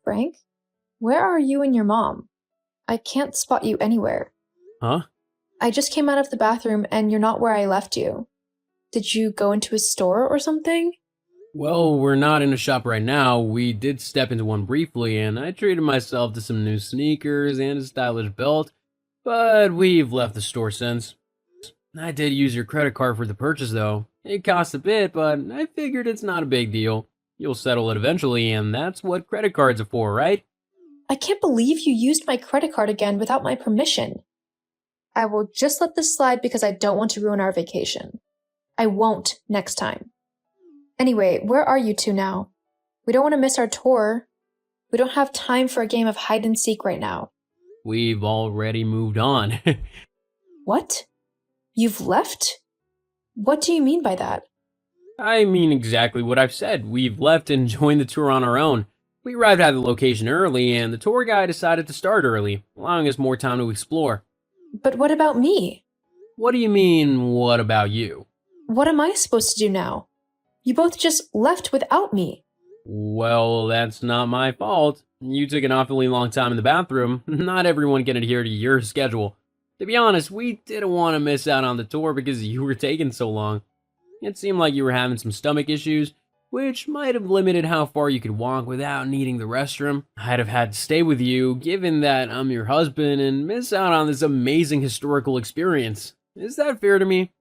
Frank, where are you and your mom? I can't spot you anywhere. Huh? I just came out of the bathroom and you're not where I left you. Did you go into a store or something? Well, we're not in a shop right now. We did step into one briefly, and I treated myself to some new sneakers and a stylish belt, but we've left the store since. I did use your credit card for the purchase, though. It cost a bit, but I figured it's not a big deal. You'll settle it eventually, and that's what credit cards are for, right? I can't believe you used my credit card again without my permission. I will just let this slide because I don't want to ruin our vacation. I won't next time. Anyway, where are you two now? We don't want to miss our tour. We don't have time for a game of hide and seek right now. We've already moved on. What? You've left? What do you mean by that? I mean exactly what I've said. We've left and joined the tour on our own. We arrived at the location early, and the tour guide decided to start early, allowing us more time to explore. But what about me? What do you mean, what about you? What am I supposed to do now? You both just left without me. Well, that's not my fault. You took an awfully long time in the bathroom. Not everyone can adhere to your schedule. To be honest, we didn't want to miss out on the tour because you were taking so long. It seemed like you were having some stomach issues, which might have limited how far you could walk without needing the restroom. I'd have had to stay with you, given that I'm your husband, and miss out on this amazing historical experience. Is that fair to me?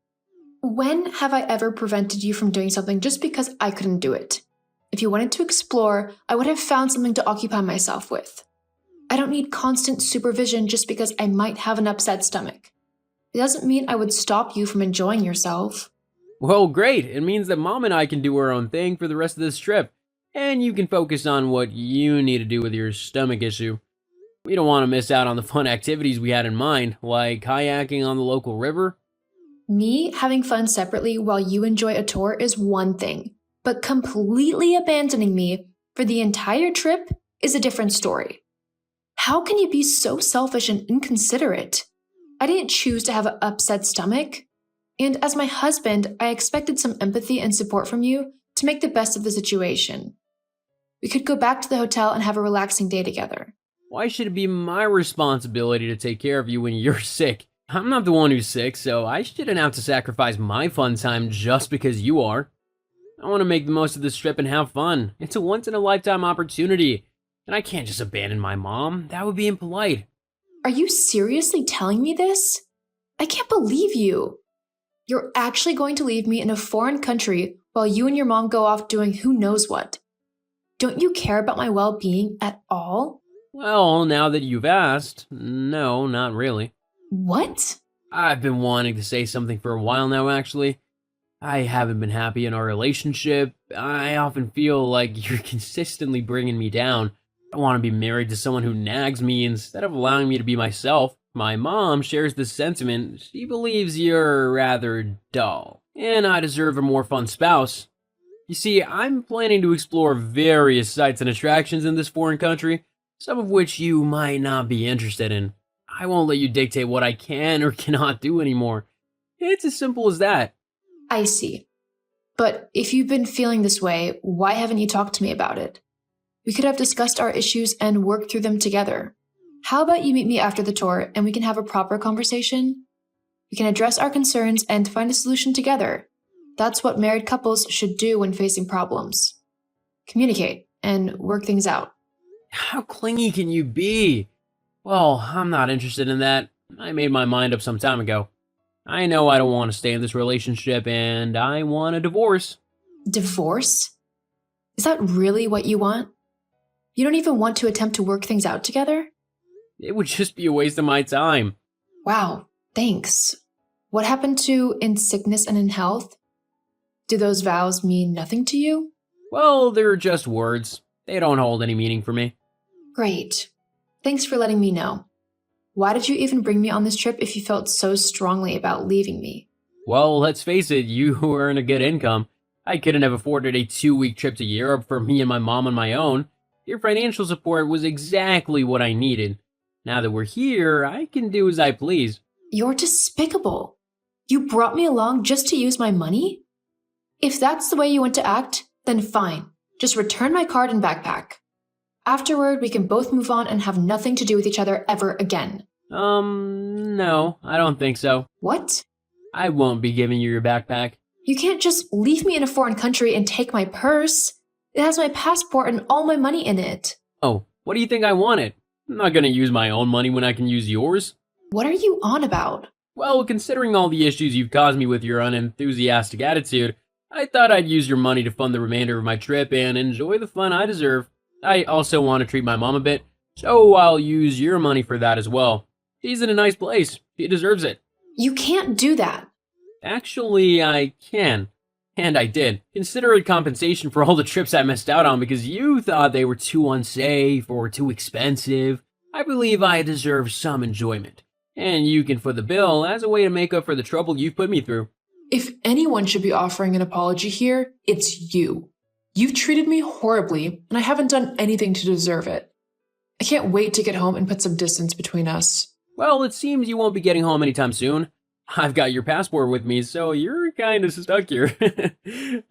When have I ever prevented you from doing something just because I couldn't do it? If you wanted to explore, I would have found something to occupy myself with. I don't need constant supervision just because I might have an upset stomach. It doesn't mean I would stop you from enjoying yourself. Well, great. It means that Mom and I can do our own thing for the rest of this trip, and you can focus on what you need to do with your stomach issue. We don't want to miss out on the fun activities we had in mind, like kayaking on the local river. Me having fun separately while you enjoy a tour is one thing, but completely abandoning me for the entire trip is a different story. How can you be so selfish and inconsiderate? I didn't choose to have an upset stomach. And as my husband, I expected some empathy and support from you to make the best of the situation. We could go back to the hotel and have a relaxing day together. Why should it be my responsibility to take care of you when you're sick? I'm not the one who's sick, so I shouldn't have to sacrifice my fun time just because you are. I want to make the most of this trip and have fun. It's a once-in-a-lifetime opportunity, and I can't just abandon my mom. That would be impolite. Are you seriously telling me this? I can't believe you. You're actually going to leave me in a foreign country while you and your mom go off doing who knows what. Don't you care about my well-being at all? Well, now that you've asked, no, not really. What? I've been wanting to say something for a while now, actually. I haven't been happy in our relationship. I often feel like you're consistently bringing me down. I want to be married to someone who nags me instead of allowing me to be myself. My mom shares this sentiment. She believes you're rather dull, and I deserve a more fun spouse. You see, I'm planning to explore various sites and attractions in this foreign country, some of which you might not be interested in. I won't let you dictate what I can or cannot do anymore. It's as simple as that. I see. But if you've been feeling this way, why haven't you talked to me about it? We could have discussed our issues and worked through them together. How about you meet me after the tour and we can have a proper conversation? We can address our concerns and find a solution together. That's what married couples should do when facing problems. Communicate and work things out. How clingy can you be? Well, I'm not interested in that. I made my mind up some time ago. I know I don't want to stay in this relationship and I want a divorce. Divorce? Is that really what you want? You don't even want to attempt to work things out together? It would just be a waste of my time. Wow, thanks. What happened to in sickness and in health? Do those vows mean nothing to you? Well, they're just words. They don't hold any meaning for me. Great. Thanks for letting me know. Why did you even bring me on this trip if you felt so strongly about leaving me? Well, let's face it, you earn a good income. I couldn't have afforded a 2-week trip to Europe for me and my mom on my own. Your financial support was exactly what I needed. Now that we're here, I can do as I please. You're despicable. You brought me along just to use my money? If that's the way you want to act, then fine. Just return my card and backpack. Afterward, we can both move on and have nothing to do with each other ever again. No, I don't think so. What? I won't be giving you your backpack. You can't just leave me in a foreign country and take my purse. It has my passport and all my money in it. Oh, what do you think I wanted? I'm not gonna use my own money when I can use yours. What are you on about? Well, considering all the issues you've caused me with your unenthusiastic attitude, I thought I'd use your money to fund the remainder of my trip and enjoy the fun I deserve. I also want to treat my mom a bit, so I'll use your money for that as well. She's in a nice place. She deserves it. You can't do that. Actually, I can. And I did. Consider it compensation for all the trips I missed out on because you thought they were too unsafe or too expensive. I believe I deserve some enjoyment. And you can foot the bill as a way to make up for the trouble you've put me through. If anyone should be offering an apology here, it's you. You've treated me horribly, and I haven't done anything to deserve it. I can't wait to get home and put some distance between us. Well, it seems you won't be getting home anytime soon. I've got your passport with me, so you're kind of stuck here.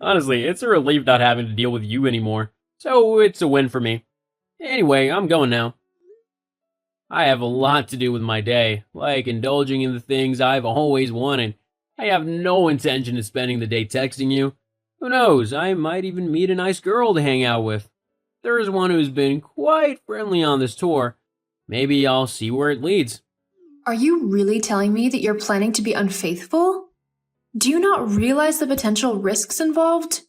Honestly, it's a relief not having to deal with you anymore. So it's a win for me. Anyway, I'm going now. I have a lot to do with my day, like indulging in the things I've always wanted. I have no intention of spending the day texting you. Who knows, I might even meet a nice girl to hang out with. There is one who's been quite friendly on this tour. Maybe I'll see where it leads. Are you really telling me that you're planning to be unfaithful? Do you not realize the potential risks involved?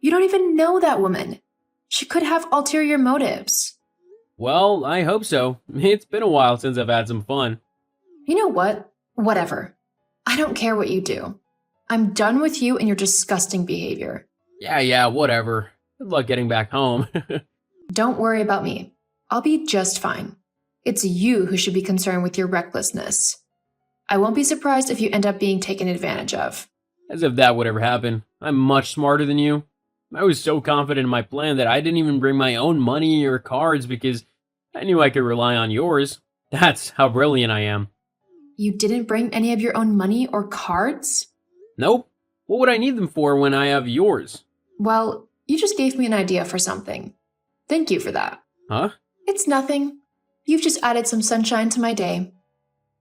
You don't even know that woman. She could have ulterior motives. Well, I hope so. It's been a while since I've had some fun. You know what? Whatever. I don't care what you do. I'm done with you and your disgusting behavior. Yeah, whatever. Good luck getting back home. Don't worry about me. I'll be just fine. It's you who should be concerned with your recklessness. I won't be surprised if you end up being taken advantage of. As if that would ever happen. I'm much smarter than you. I was so confident in my plan that I didn't even bring my own money or cards because I knew I could rely on yours. That's how brilliant I am. You didn't bring any of your own money or cards? Nope. What would I need them for when I have yours? Well, you just gave me an idea for something. Thank you for that. Huh? It's nothing. You've just added some sunshine to my day.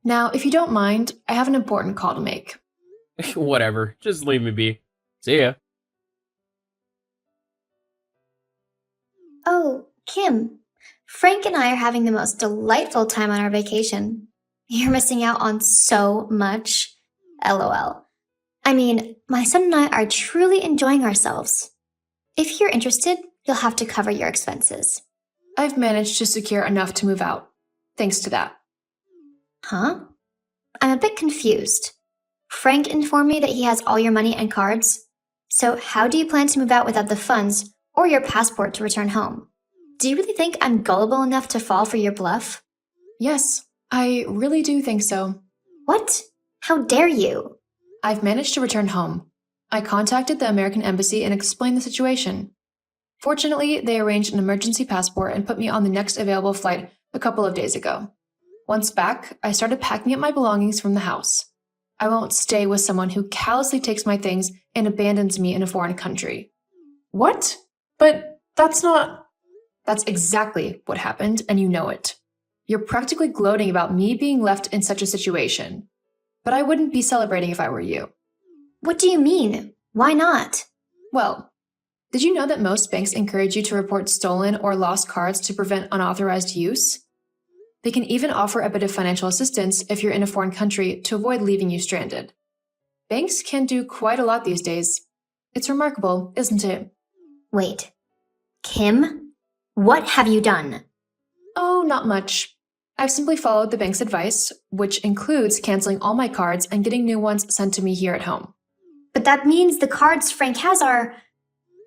Now, if you don't mind, I have an important call to make. Whatever. Just leave me be. See ya. Oh, Kim. Frank and I are having the most delightful time on our vacation. You're missing out on so much. LOL. I mean, my son and I are truly enjoying ourselves. If you're interested, you'll have to cover your expenses. I've managed to secure enough to move out. Thanks to that. Huh? I'm a bit confused. Frank informed me that he has all your money and cards. So how do you plan to move out without the funds or your passport to return home? Do you really think I'm gullible enough to fall for your bluff? Yes, I really do think so. What? How dare you? I've managed to return home. I contacted the American Embassy and explained the situation. Fortunately, they arranged an emergency passport and put me on the next available flight a couple of days ago. Once back, I started packing up my belongings from the house. I won't stay with someone who callously takes my things and abandons me in a foreign country. What? But that's exactly what happened, and you know it. You're practically gloating about me being left in such a situation. But I wouldn't be celebrating if I were you. What do you mean? Why not? Well, did you know that most banks encourage you to report stolen or lost cards to prevent unauthorized use? They can even offer a bit of financial assistance if you're in a foreign country to avoid leaving you stranded. Banks can do quite a lot these days. It's remarkable, isn't it? Wait. Kim? What have you done? Oh, not much. I've simply followed the bank's advice, which includes canceling all my cards and getting new ones sent to me here at home. But that means the cards Frank has are...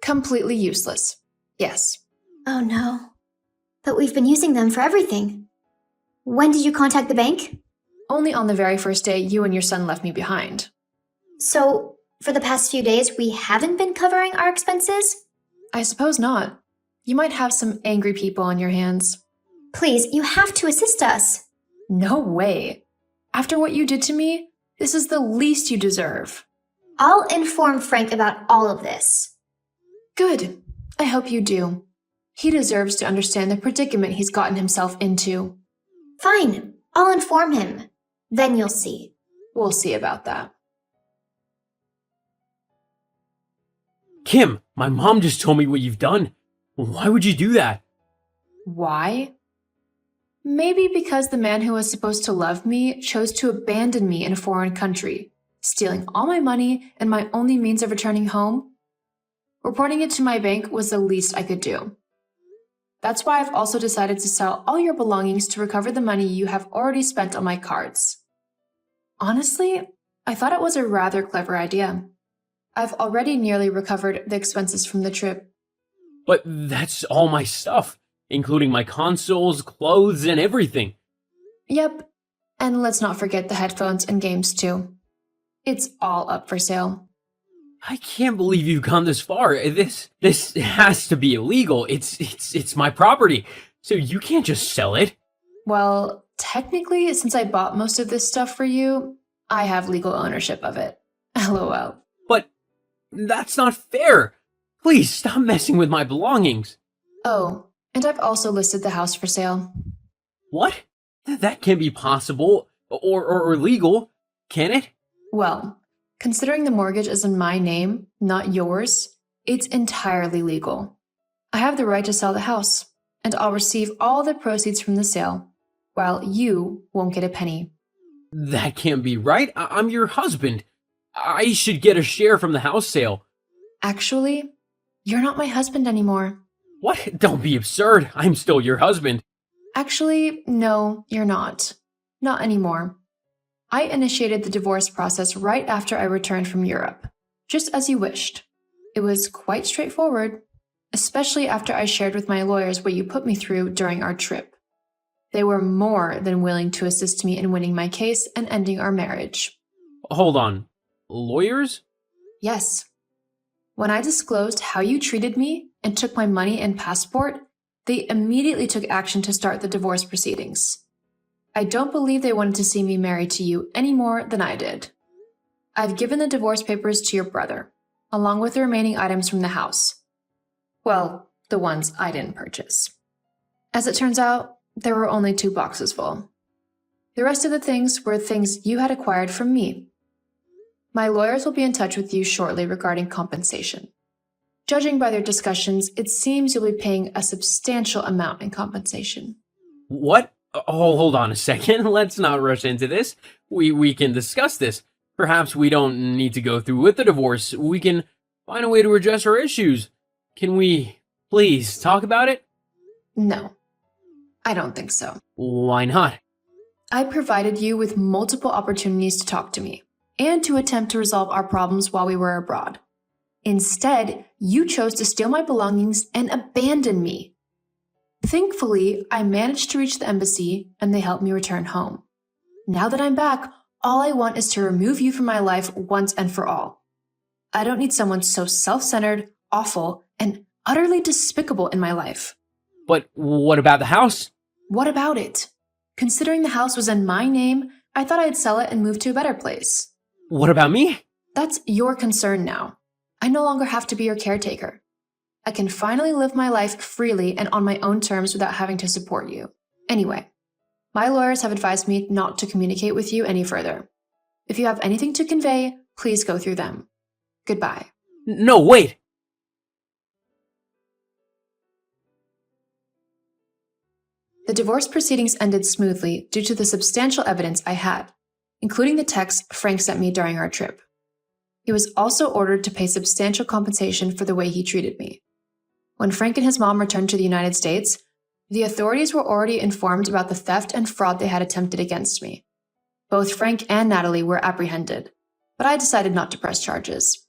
Completely useless. Yes. Oh no. But we've been using them for everything. When did you contact the bank? Only on the very first day you and your son left me behind. So, for the past few days, we haven't been covering our expenses? I suppose not. You might have some angry people on your hands. Please, you have to assist us. No way. After what you did to me, this is the least you deserve. I'll inform Frank about all of this. Good. I hope you do. He deserves to understand the predicament he's gotten himself into. Fine, I'll inform him. Then you'll see. We'll see about that. Kim, my mom just told me what you've done. Why would you do that? Why? Maybe because the man who was supposed to love me chose to abandon me in a foreign country, stealing all my money and my only means of returning home. Reporting it to my bank was the least I could do. That's why I've also decided to sell all your belongings to recover the money you have already spent on my cards. Honestly, I thought it was a rather clever idea. I've already nearly recovered the expenses from the trip. But that's all my stuff, including my consoles, clothes, and everything. Yep, and let's not forget the headphones and games too. It's all up for sale. I can't believe you've gone this far. This has to be illegal. It's my property, so you can't just sell it. Well, technically, since I bought most of this stuff for you, I have legal ownership of it. LOL. But that's not fair. Please stop messing with my belongings. Oh, and I've also listed the house for sale. What? That can't be possible or legal, can it? Well, considering the mortgage is in my name, not yours, it's entirely legal. I have the right to sell the house, and I'll receive all the proceeds from the sale, while you won't get a penny. That can't be right. I'm your husband. I should get a share from the house sale. Actually, you're not my husband anymore. What? Don't be absurd. I'm still your husband. Actually, no, you're not. Not anymore. I initiated the divorce process right after I returned from Europe, just as you wished. It was quite straightforward, especially after I shared with my lawyers what you put me through during our trip. They were more than willing to assist me in winning my case and ending our marriage. Hold on. Lawyers? Yes. When I disclosed how you treated me and took my money and passport, they immediately took action to start the divorce proceedings. I don't believe they wanted to see me married to you any more than I did. I've given the divorce papers to your brother, along with the remaining items from the house. Well, the ones I didn't purchase. As it turns out, there were only 2 boxes full. The rest of the things were things you had acquired from me. My lawyers will be in touch with you shortly regarding compensation. Judging by their discussions, it seems you'll be paying a substantial amount in compensation. What? Oh, hold on a second. Let's not rush into this. We can discuss this. Perhaps we don't need to go through with the divorce. We can find a way to address our issues. Can we please talk about it? No, I don't think so. Why not? I provided you with multiple opportunities to talk to me and to attempt to resolve our problems while we were abroad. Instead, you chose to steal my belongings and abandon me. Thankfully, I managed to reach the embassy and they helped me return home. Now that I'm back, all I want is to remove you from my life once and for all. I don't need someone so self-centered, awful, and utterly despicable in my life. But what about the house? What about it? Considering the house was in my name, I thought I'd sell it and move to a better place. What about me? That's your concern now. I no longer have to be your caretaker. I can finally live my life freely and on my own terms without having to support you. Anyway, my lawyers have advised me not to communicate with you any further. If you have anything to convey, please go through them. Goodbye. No, wait! The divorce proceedings ended smoothly due to the substantial evidence I had, including the text Frank sent me during our trip. He was also ordered to pay substantial compensation for the way he treated me. When Frank and his mom returned to the United States, the authorities were already informed about the theft and fraud they had attempted against me. Both Frank and Natalie were apprehended, but I decided not to press charges.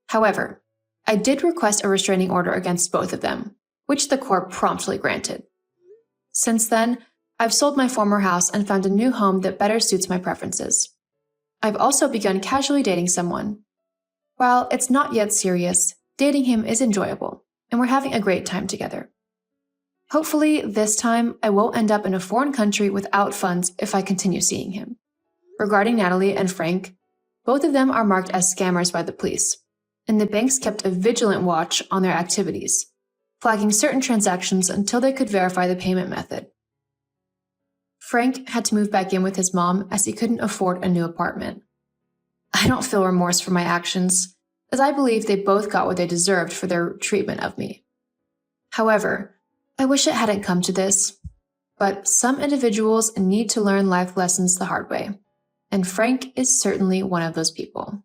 However, I did request a restraining order against both of them, which the court promptly granted. Since then, I've sold my former house and found a new home that better suits my preferences. I've also begun casually dating someone. While it's not yet serious, dating him is enjoyable, and we're having a great time together. Hopefully, this time, I won't end up in a foreign country without funds if I continue seeing him. Regarding Natalie and Frank, both of them are marked as scammers by the police, and the banks kept a vigilant watch on their activities. flagging certain transactions until they could verify the payment method. Frank had to move back in with his mom as he couldn't afford a new apartment. I don't feel remorse for my actions, as I believe they both got what they deserved for their treatment of me. However, I wish it hadn't come to this, but some individuals need to learn life lessons the hard way, and Frank is certainly one of those people.